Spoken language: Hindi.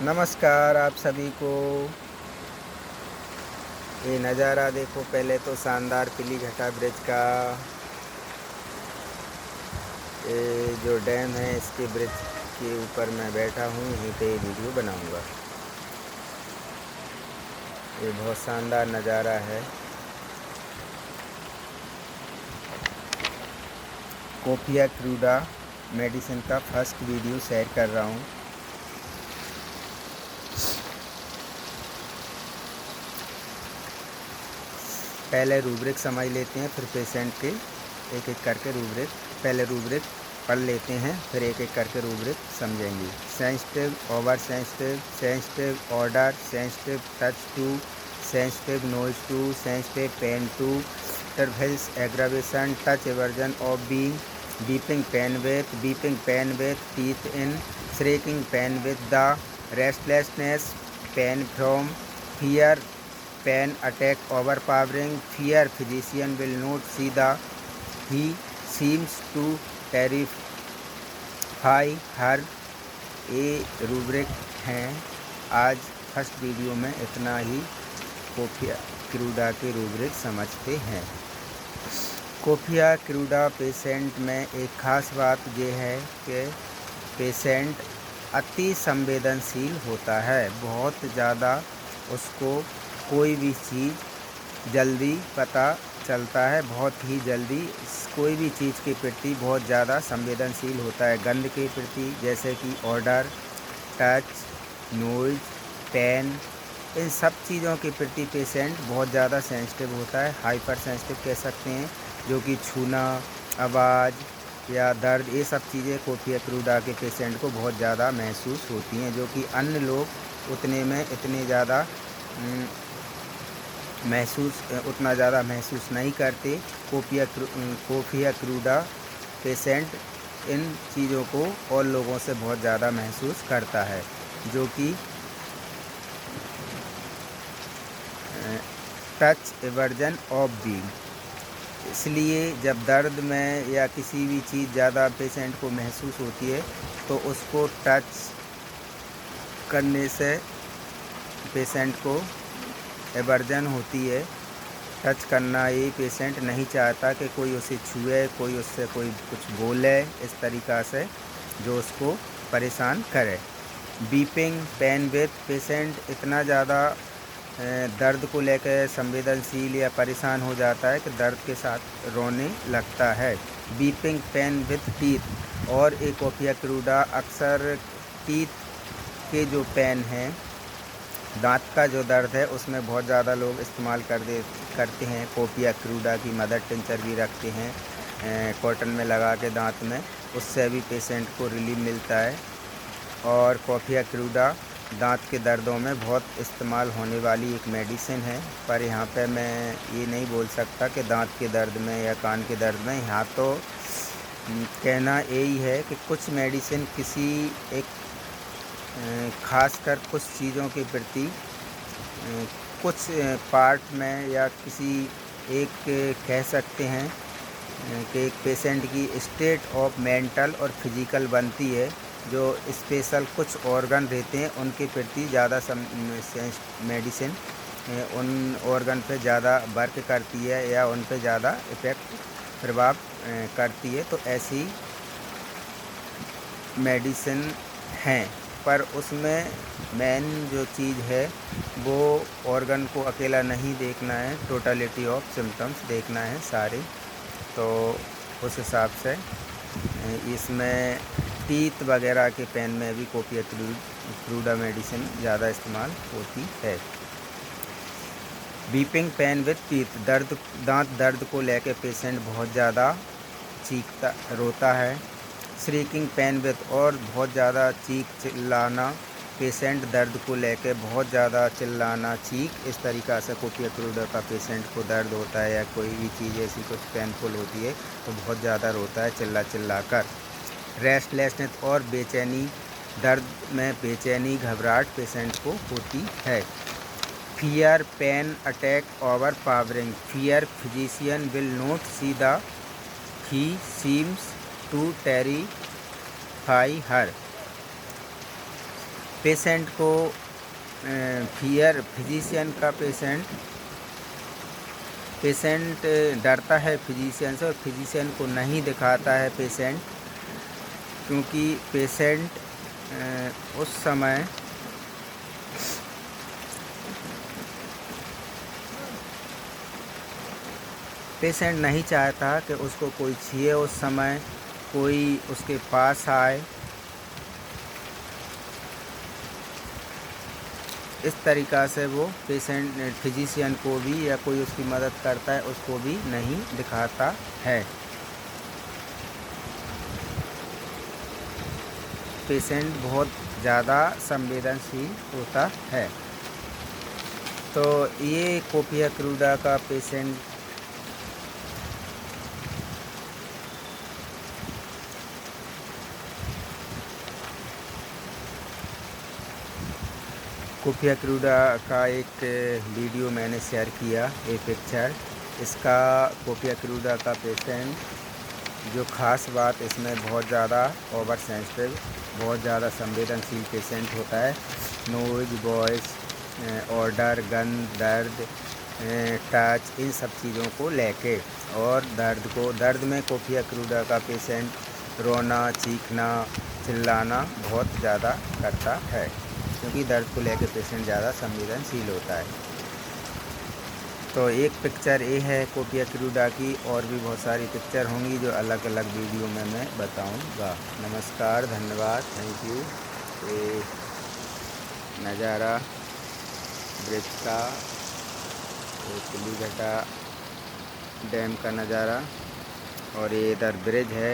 नमस्कार आप सभी को। ये नज़ारा देखो, पहले तो शानदार पीलीघटा ब्रिज का। ये जो डैम है इसके ब्रिज के ऊपर मैं बैठा हूँ, यहीं पे वीडियो बनाऊँगा। ये बहुत शानदार नज़ारा है। कोपिया क्रूडा मेडिसिन का फर्स्ट वीडियो शेयर कर रहा हूँ। पहले रूब्रिक समझ लेते हैं, फिर पेशेंट के एक एक करके रूब्रिक, पहले रूब्रिक पढ़ लेते हैं, फिर एक एक करके रूब्रिक समझेंगे। Sensitive, over sensitive, sensitive order, sensitive touch too, sensitive noise too, sensitive pain too, intervals aggravation, touch aversion of being, beeping pain with teeth in, shrieking pain with the, restlessness, pain from, fear, pain attack overpowering, fear physician will not see the, he seems to terrify her। ये रूब्रिक हैं। आज फर्स्ट वीडियो में इतना ही कोपिया क्रूडा के रूब्रिक समझते हैं। कोपिया क्रूडा पेशेंट में एक ख़ास बात यह है कि पेशेंट अति संवेदनशील होता है। बहुत ज़्यादा उसको कोई भी चीज़ जल्दी पता चलता है, बहुत ही जल्दी कोई भी चीज़ के प्रति बहुत ज़्यादा संवेदनशील होता है। गंध के प्रति, जैसे कि ऑर्डर, टच, नोइज, पेन, इन सब चीज़ों के प्रति पेशेंट बहुत ज़्यादा सेंसिटिव होता है। हाइपर सेंसिटिव कह सकते हैं, जो कि छूना, आवाज़ या दर्द, ये सब चीज़ें कोपिया क्रूडा के पेशेंट को बहुत ज़्यादा महसूस होती हैं, जो कि अन्य लोग इतने ज़्यादा उतना ज़्यादा महसूस नहीं करते। कोपिया क्रूडा पेशेंट इन चीज़ों को और लोगों से बहुत ज़्यादा महसूस करता है, जो कि टच एवर्जन ऑफ बीइंग। इसलिए जब दर्द में या किसी भी चीज़ ज़्यादा पेशेंट को महसूस होती है, तो उसको टच करने से पेशेंट को एवर्जन होती है। टच करना ये पेशेंट नहीं चाहता कि कोई उसे छुए, कोई उससे कोई कुछ बोले इस तरीक़ा से जो उसको परेशान करे। बीपिंग पेन विथ, पेशेंट इतना ज़्यादा दर्द को लेकर संवेदनशील या परेशान हो जाता है कि दर्द के साथ रोने लगता है। बीपिंग पेन विथ टीथ, और एक कोपिया क्रूडा अक्सर टीथ के जो पेन हैं, दांत का जो दर्द है, उसमें बहुत ज़्यादा लोग इस्तेमाल करते हैं। कोपिया क्रूडा की मदर टिंचर भी रखते हैं कॉटन में लगा के दांत में, उससे भी पेशेंट को रिलीफ मिलता है। और कोपिया क्रूडा दांत के दर्दों में बहुत इस्तेमाल होने वाली एक मेडिसिन है। पर यहाँ पे मैं ये नहीं बोल सकता कि दांत के दर्द में या कान के दर्द में। यहाँ तो कहना यही है कि कुछ मेडिसिन किसी एक खासकर कुछ चीज़ों के प्रति, कुछ पार्ट में या किसी एक कह सकते हैं कि एक पेशेंट की स्टेट ऑफ मेंटल और फिजिकल बनती है, जो स्पेशल कुछ ऑर्गन रहते हैं उनके प्रति ज़्यादा मेडिसिन उन ऑर्गन पे ज़्यादा वर्क करती है या उन पे ज़्यादा प्रभाव करती है। तो ऐसी मेडिसिन हैं, पर उसमें मेन जो चीज़ है वो ऑर्गन को अकेला नहीं देखना है, टोटलिटी ऑफ सिम्टम्स देखना है सारे। तो उस हिसाब से इसमें टीथ वगैरह के पेन में भी कोपिया क्रूडा मेडिसिन ज़्यादा इस्तेमाल होती है। बीपिंग पेन विथ टीथ, दांत दर्द को लेकर पेशेंट बहुत ज़्यादा चीखता रोता है। श्रीकिंग पेन विथ, और बहुत ज़्यादा चिल्लाना, पेशेंट दर्द को लेकर बहुत ज़्यादा चिल्लाना, चीख, इस तरीक़ा से कोपिया क्रूडा का पेशेंट को दर्द होता है या कोई भी चीज़ ऐसी कुछ पेनफुल होती है तो बहुत ज़्यादा रोता है चिल्ला कर। रेस्टलेसनेस और बेचैनी, दर्द में बेचैनी, घबराहट पेशेंट को होती है। Fear pain attack overpowering, fear physician will not see the, he seems to terrify her. Patient को फिजिशियन का पेशेंट डरता है फिजिशियन से, और फिजिशियन को नहीं दिखाता है पेशेंट, क्योंकि पेशेंट उस समय पेशेंट नहीं चाहता कि उसको कोई छुए, उस समय कोई उसके पास आए। इस तरीक़ा से वो पेशेंट फिजिशियन को भी या कोई उसकी मदद करता है उसको भी नहीं दिखाता है। पेशेंट बहुत ज़्यादा संवेदनशील होता है। तो ये कोपिया क्रूडा का पेशेंट कोपिया क्रूडा का एक वीडियो मैंने शेयर किया, एक पिक्चर। इसका कोपिया क्रूडा का पेशेंट, जो ख़ास बात इसमें बहुत ज़्यादा ओवर सेंसिटिव, बहुत ज़्यादा संवेदनशील पेशेंट होता है। नोज़, वॉइस, ऑर्डर, गंध, दर्द, टच, इन सब चीज़ों को लेके, और दर्द में कोपिया क्रूडा का पेशेंट रोना, चीखना, चिल्लाना बहुत ज़्यादा करता है, क्योंकि दर्द को लेकर पेशेंट ज़्यादा संवेदनशील होता है। तो एक पिक्चर ये है कोपिया क्रूडा की, और भी बहुत सारी पिक्चर होंगी जो अलग अलग वीडियो में मैं बताऊंगा। नमस्कार, धन्यवाद, थैंक यू। ये नज़ारा ब्रिज का, कुलीघटा डैम का नज़ारा, और ये इधर ब्रिज है।